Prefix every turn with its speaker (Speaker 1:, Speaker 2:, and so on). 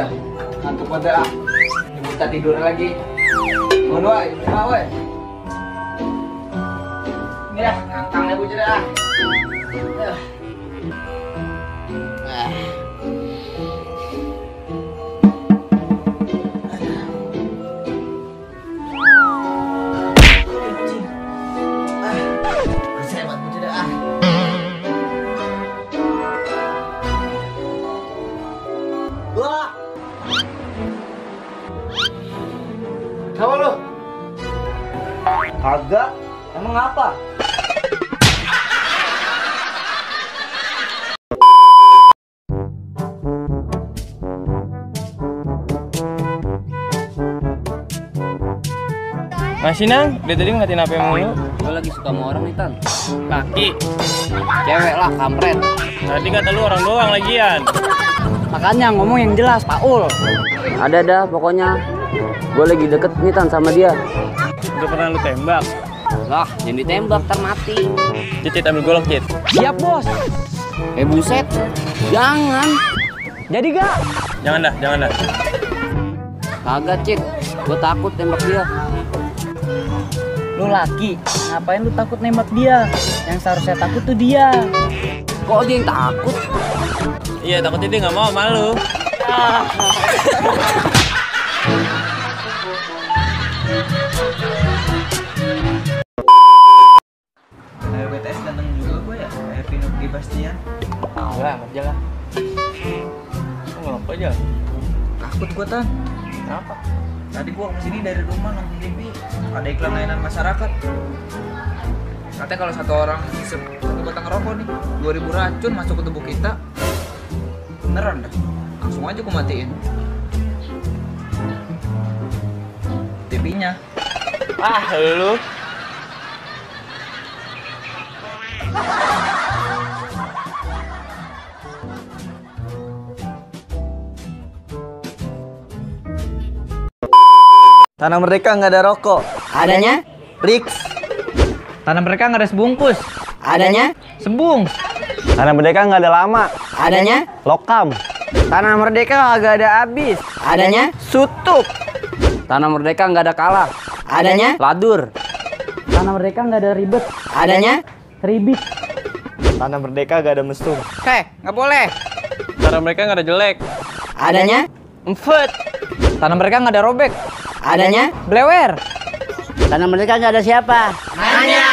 Speaker 1: dah. Ngantuk banget ah. Kita tidur lagi. Mohon woi, woi. Ini dah, ngangkang ya bujur dah. Kenapa lu?
Speaker 2: Kagak, emang apa?
Speaker 3: Masih Nang, dia tadi ngeliatin HP mulu.
Speaker 4: Gue lagi suka sama orang nih Tan.
Speaker 3: Laki,
Speaker 4: Cewek lah, kampret.
Speaker 3: tadi kata lu orang doang lagian.
Speaker 4: Makanya ngomong yang jelas, Paul. Ada dah pokoknya. Gue lagi deket nih Tan sama dia.
Speaker 3: Udah pernah lu tembak?
Speaker 4: Lah, yang ditembak ntar mati.
Speaker 3: Cit, ambil golok, Cit.
Speaker 4: Siap bos. Buset. Jangan. Jadi gak?
Speaker 3: Jangan dah.
Speaker 4: Kagak Cit. Gue takut tembak dia.
Speaker 5: Lu laki, ngapain lu takut nembak dia? Yang seharusnya takut tuh dia.
Speaker 4: Kok dia yang takut?
Speaker 3: Iya, takutnya dia nggak mau sama lu.
Speaker 2: BTS datang juga gue ya, kayak Vino Bastian.
Speaker 3: Enggak, aja lah. Lu ngerokok aja?
Speaker 2: Takut gue Tan.
Speaker 3: Kenapa?
Speaker 2: Tadi gua kesini dari rumah nonton TV, ada iklan layanan masyarakat. Katanya kalau satu orang isep satu batang rokok nih, 2000 racun masuk ke tubuh kita. Beneran dah. Langsung aja gua matiin TV-nya.
Speaker 3: Ah, lu.
Speaker 2: Tanah Merdeka nggak ada rokok.
Speaker 5: Adanya?
Speaker 2: Rix. Tanah Merdeka nggak ada sebungkus.
Speaker 5: Adanya?
Speaker 2: Sebung.
Speaker 6: Tanah Merdeka nggak ada lama.
Speaker 5: Adanya?
Speaker 6: Lokam.
Speaker 5: Tanah Merdeka kagak ada habis. Adanya?
Speaker 2: Sutup.
Speaker 4: Tanah Merdeka nggak ada kalah.
Speaker 5: Adanya?
Speaker 4: Ladur.
Speaker 5: Tanah Merdeka nggak ada ribet. Adanya? Ribit.
Speaker 6: Tanah Merdeka nggak ada mesum.
Speaker 2: Nggak boleh.
Speaker 3: Cara mereka nggak ada jelek.
Speaker 5: Adanya?
Speaker 2: Empet. Tanah Merdeka nggak ada robek.
Speaker 5: Adanya?
Speaker 2: Blewer.
Speaker 5: Tanah Merdeka nggak ada siapa?
Speaker 2: Hanya.